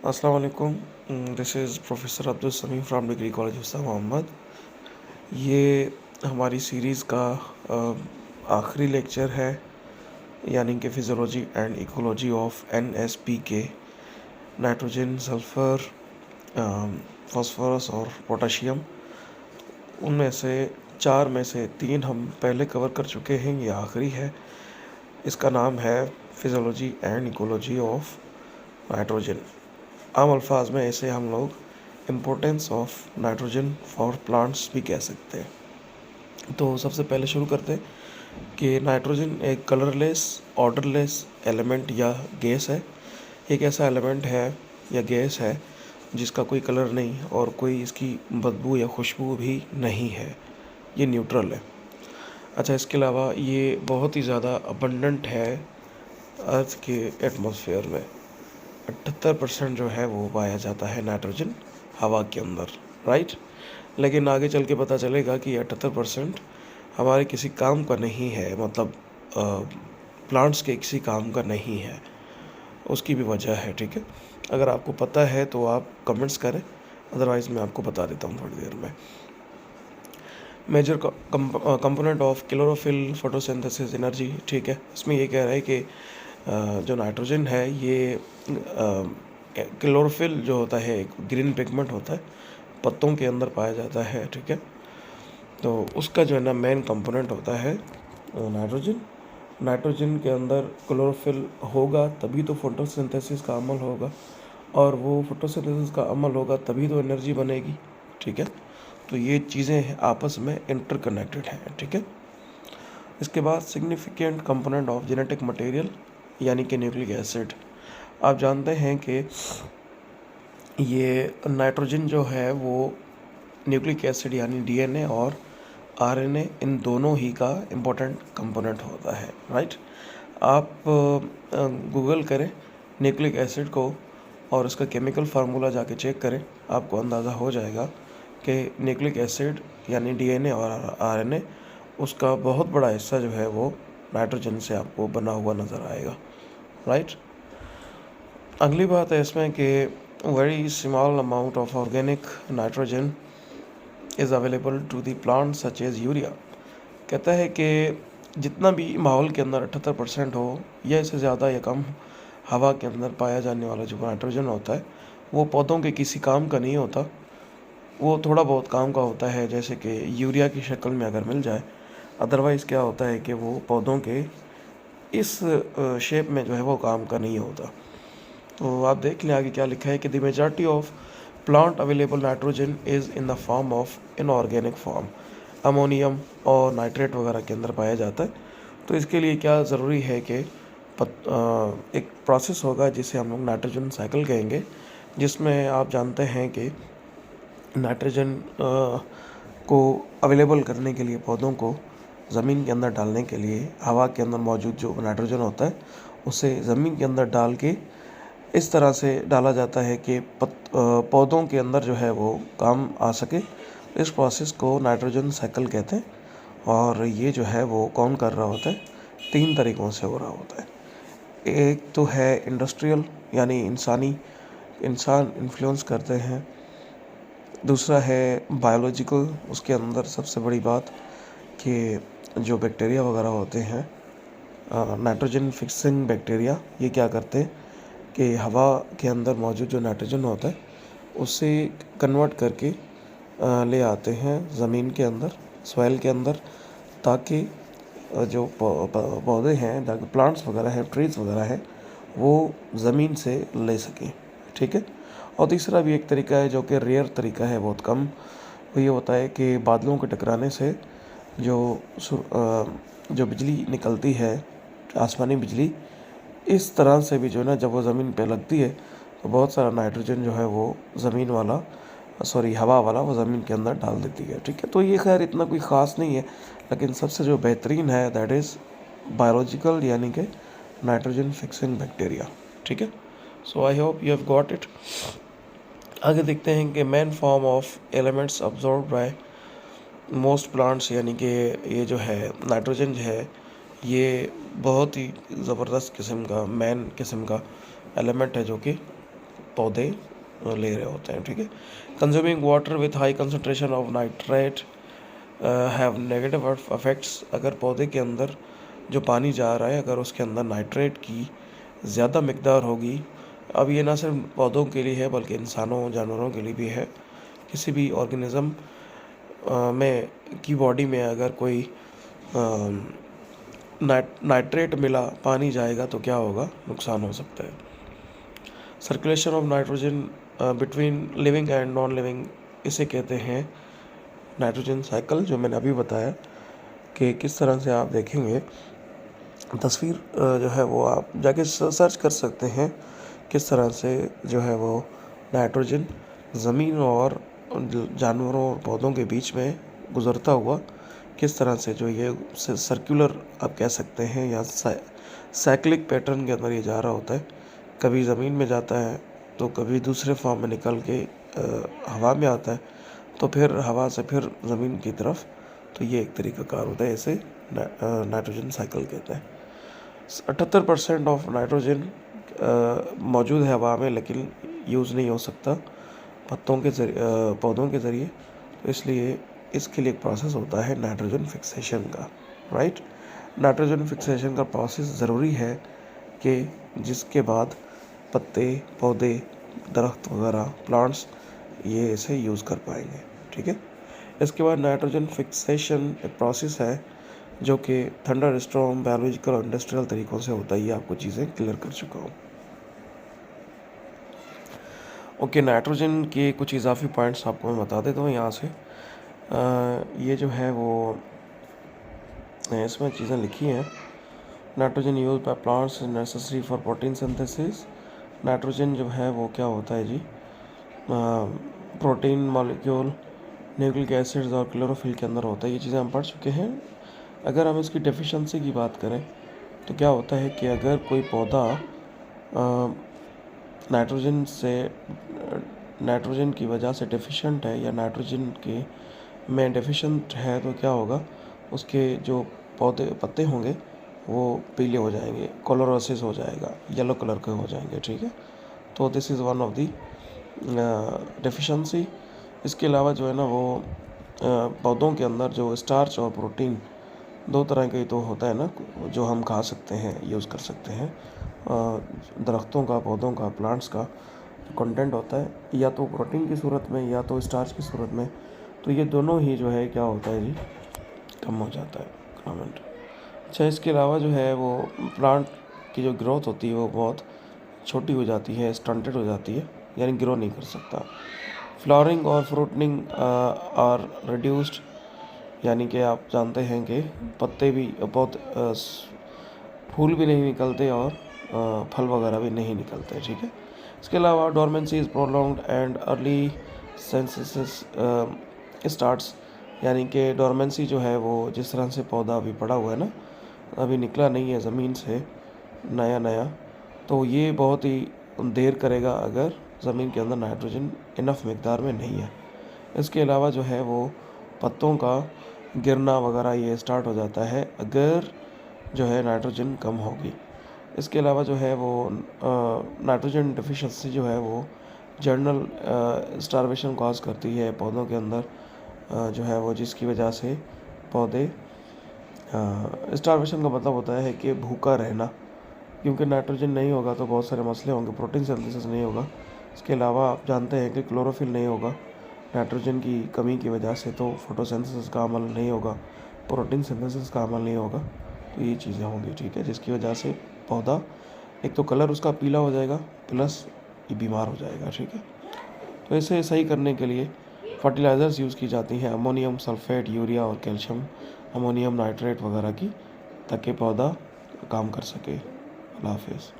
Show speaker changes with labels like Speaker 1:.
Speaker 1: अस्सलाम वालेकुम। This is professor Abdul Sameem from degree college Hussain Mohammad. ये हमारी सीरीज़ का आखिरी लेक्चर है, यानी कि physiology and ecology of NSPK, nitrogen, sulphur, phosphorus और पोटाशियम। उनमें से 4 में से 3 हम पहले कवर कर चुके हैं, ये आखिरी है। इसका नाम है physiology and ecology of nitrogen. आम अल्फाज में इसे हम लोग importance of nitrogen for plants भी कह सकते हैं। तो सबसे पहले शुरू करते हैं कि नाइट्रोजन एक कलरलेस, ऑर्डरलेस एलिमेंट या गैस है। एक ऐसा एलिमेंट है या गैस है जिसका कोई कलर नहीं और कोई इसकी बदबू या खुशबू भी नहीं है। ये न्यूट्रल है। अच्छा, इसके अलावा ये बहुत ही ज़्यादा अबंडेंट है अर्थ के एटमॉस्फेयर में। 78% जो है वो पाया जाता है नाइट्रोजन हवा के अंदर, राइट। लेकिन आगे चल के पता चलेगा कि 78% हमारे किसी काम का नहीं है, मतलब प्लांट्स के किसी काम का नहीं है। उसकी भी वजह है, ठीक है। अगर आपको पता है तो आप कमेंट्स करें, अदरवाइज़ मैं आपको बता देता हूँ थोड़ी देर में। Major component of chlorophyll photosynthesis energy, ठीक है। इसमें ये कह रहा है कि जो नाइट्रोजन है ये क्लोरोफिल जो होता है एक ग्रीन पिगमेंट होता है, पत्तों के अंदर पाया जाता है, ठीक है। तो उसका जो है ना मेन कंपोनेंट होता है नाइट्रोजन। नाइट्रोजन के अंदर क्लोरोफिल होगा तभी तो फोटोसिंथेसिस का अमल होगा, और वो फोटोसिंथेसिस का अमल होगा तभी तो एनर्जी बनेगी, ठीक है। तो ये चीज़ें आपस में इंटरकनेक्टेड हैं, ठीक है। इसके बाद significant component of genetic material, यानी कि न्यूक्लिक एसिड। आप जानते हैं कि ये नाइट्रोजन जो है वो न्यूक्लिक एसिड यानी DNA और RNA इन दोनों ही का इम्पोर्टेंट कंपोनेंट होता है, राइट। आप गूगल करें न्यूक्लिक एसिड को और उसका केमिकल फार्मूला जाके चेक करें, आपको अंदाज़ा हो जाएगा कि न्यूक्लिक एसिड यानी DNA और RNA उसका बहुत बड़ा हिस्सा जो है वो नाइट्रोजन से आपको बना हुआ नज़र आएगा, राइट। अगली बात है इसमें कि very small amount of organic nitrogen is available to the plant such as urea. कहता है कि जितना भी माहौल के अंदर 78% हो या इससे ज़्यादा या कम हवा के अंदर पाया जाने वाला जो नाइट्रोजन होता है वो पौधों के किसी काम का नहीं होता। वो थोड़ा बहुत काम का होता है, जैसे कि यूरिया की शक्ल में अगर मिल जाए। अदरवाइज़ क्या होता है कि वो पौधों के इस शेप में जो है वो काम का नहीं होता। तो आप देख लें आगे क्या लिखा है कि the majority of plant available nitrogen is in the form of inorganic form, ammonium और नाइट्रेट वगैरह के अंदर पाया जाता है। तो इसके लिए क्या ज़रूरी है कि एक प्रोसेस होगा जिसे हम लोग नाइट्रोजन साइकिल कहेंगे, जिसमें आप जानते हैं कि नाइट्रोजन को अवेलेबल करने के लिए पौधों को ज़मीन के अंदर डालने के लिए हवा के अंदर मौजूद जो नाइट्रोजन होता है उसे ज़मीन के अंदर डाल के इस तरह से डाला जाता है कि पौधों के अंदर जो है वो काम आ सके। इस प्रोसेस को नाइट्रोजन साइकिल कहते हैं, और ये जो है वो कौन कर रहा होता है, 3 तरीक़ों से हो रहा होता है। एक तो है इंडस्ट्रियल, यानी इंसान इन्फ्लुएंस करते हैं। दूसरा है बायोलॉजिकल, उसके अंदर सबसे बड़ी बात कि जो बैक्टीरिया वगैरह होते हैं, नाइट्रोजन फिक्सिंग बैक्टीरिया, ये क्या करते हैं कि हवा के अंदर मौजूद जो नाइट्रोजन होता है उसे कन्वर्ट करके ले आते हैं ज़मीन के अंदर, सॉइल के अंदर, ताकि जो पौधे हैं, ताकि प्लांट्स वगैरह हैं, ट्रीज़ वगैरह हैं, वो ज़मीन से ले सकें, ठीक है। और तीसरा भी एक तरीका है जो कि रेयर तरीका है, बहुत कम, वो ये होता है कि बादलों के टकराने से जो बिजली निकलती है, आसमानी बिजली, इस तरह से भी जो है ना जब वो ज़मीन पे लगती है तो बहुत सारा नाइट्रोजन जो है वो हवा वाला वो ज़मीन के अंदर डाल देती है, ठीक है। तो ये खैर इतना कोई ख़ास नहीं है, लेकिन सबसे जो बेहतरीन है दैट इज़ बायोलॉजिकल, यानी कि नाइट्रोजन फिक्सिंग बैक्टीरिया, ठीक है। So I hope you have got it. आगे देखते हैं कि main form of elements absorb by most plants, यानी कि ये जो है नाइट्रोजन जो है ये बहुत ही ज़बरदस्त किस्म का, मेन किस्म का एलिमेंट है जो कि पौधे ले रहे होते हैं, ठीक है। Consuming water with high concentration of nitrate have negative affects. अगर पौधे के अंदर जो पानी जा रहा है, अगर उसके अंदर नाइट्रेट की ज़्यादा मिकदार होगी, अब ये ना सिर्फ पौधों के लिए है बल्कि इंसानों जानवरों के लिए भी है। किसी भी ऑर्गेनिज्म में की बॉडी में अगर कोई नाइट्रेट मिला पानी जाएगा तो क्या होगा, नुकसान हो सकता है। Circulation of nitrogen between living and non living, इसे कहते हैं नाइट्रोजन साइकिल, जो मैंने अभी बताया कि किस तरह से आप देखेंगे तस्वीर जो है वो आप जाके सर्च कर सकते हैं, किस तरह से जो है वो नाइट्रोजन ज़मीन और जानवरों और पौधों के बीच में गुज़रता हुआ किस तरह से जो ये सर्कुलर आप कह सकते हैं या साइक्लिक पैटर्न के अंदर ये जा रहा होता है। कभी ज़मीन में जाता है तो कभी दूसरे फॉर्म में निकल के हवा में आता है, तो फिर हवा से फिर ज़मीन की तरफ। तो ये एक तरीका कार होता है, इसे नाइट्रोजन साइकिल कहते हैं। 78% ऑफ नाइट्रोजन मौजूद है हवा में, लेकिन यूज़ नहीं हो सकता पौधों के ज़रिए। तो इसलिए इसके लिए एक प्रोसेस होता है नाइट्रोजन फिक्सेशन का, राइट। नाइट्रोजन फिक्सेशन का प्रोसेस ज़रूरी है कि जिसके बाद पत्ते, पौधे, दरख्त वगैरह, प्लांट्स ये इसे यूज़ कर पाएंगे, ठीक है। इसके बाद नाइट्रोजन फिक्सेशन एक प्रोसेस है जो कि थंडर स्टॉर्म, बायोलॉजिकल और इंडस्ट्रियल तरीक़ों से होता है। ये आपको चीज़ें क्लियर कर चुका हूँ। ओके, नाइट्रोजन के कुछ इजाफी पॉइंट्स आपको मैं बता देता हूँ यहाँ से। ये जो है वो इसमें चीज़ें लिखी हैं। Nitrogen use by plants is necessary for protein synthesis. Nitrogen जो है वो क्या होता है जी, प्रोटीन मॉलिक्यूल, न्यूक्लिक एसिड्स और क्लोरोफिल के अंदर होता है। ये चीज़ें हम पढ़ चुके हैं। अगर हम इसकी डेफिशिएंसी की बात करें तो क्या होता है कि अगर कोई पौधा नाइट्रोजन की वजह से डेफिशिएंट है या नाइट्रोजन के में डेफिशिएंट है, तो क्या होगा, उसके जो पत्ते होंगे वो पीले हो जाएंगे, कलरोसिस हो जाएगा, येलो कलर के हो जाएंगे, ठीक है। तो this is one of the deficiency. इसके अलावा जो है ना वो पौधों के अंदर जो स्टार्च और प्रोटीन दो तरह के तो होता है ना, जो हम खा सकते हैं, यूज़ कर सकते हैं। दरख्तों का, पौधों का, प्लांट्स का कंटेंट होता है या तो प्रोटीन की सूरत में या तो स्टार्च की सूरत में। तो ये दोनों ही जो है क्या होता है जी, कम हो जाता है कमेंट। अच्छा, इसके अलावा जो है वो प्लांट की जो ग्रोथ होती है वो बहुत छोटी हो जाती है, स्टंटेड हो जाती है, यानी ग्रो नहीं कर सकता। फ्लावरिंग और फ्रूटनिंग आर रिड्यूस्ड, यानी कि आप जानते हैं कि पत्ते भी बहुत फूल भी नहीं निकलते और फल वगैरह भी नहीं निकलते, ठीक है। इसके अलावा dormancy is prolonged and early senescence starts, यानी कि डोरमेंसी जो है वो जिस तरह से पौधा अभी पड़ा हुआ है ना, अभी निकला नहीं है ज़मीन से नया, तो ये बहुत ही देर करेगा अगर ज़मीन के अंदर नाइट्रोजन इनफ मिकदार में नहीं है। इसके अलावा जो है वो पत्तों का गिरना वगैरह ये स्टार्ट हो जाता है अगर जो है नाइट्रोजन कम होगी। इसके अलावा जो है वो नाइट्रोजन डेफिशिएंसी जो है वो जनरल स्टार्वेशन कॉज करती है पौधों के अंदर, जो है वो जिसकी वजह से पौधे, स्टार्वेशन का मतलब होता है कि भूखा रहना, क्योंकि नाइट्रोजन नहीं होगा तो बहुत सारे मसले होंगे, प्रोटीन सिंथेसिस नहीं होगा। इसके अलावा आप जानते हैं कि क्लोरोफिल नहीं होगा नाइट्रोजन की कमी की वजह से, तो फोटोसिंथेसिस का अमल नहीं होगा, प्रोटीन सिंथेसिस का अमल नहीं होगा। तो ये चीज़ें होंगी, ठीक है, जिसकी वजह से पौधा एक तो कलर उसका पीला हो जाएगा प्लस ये बीमार हो जाएगा, ठीक है। तो इसे सही करने के लिए फर्टिलाइज़र्स यूज़ की जाती हैं, अमोनियम सल्फेट, यूरिया और कैल्शियम अमोनियम नाइट्रेट वगैरह की, ताकि पौधा काम कर सके। अल्लाह हाफिज़।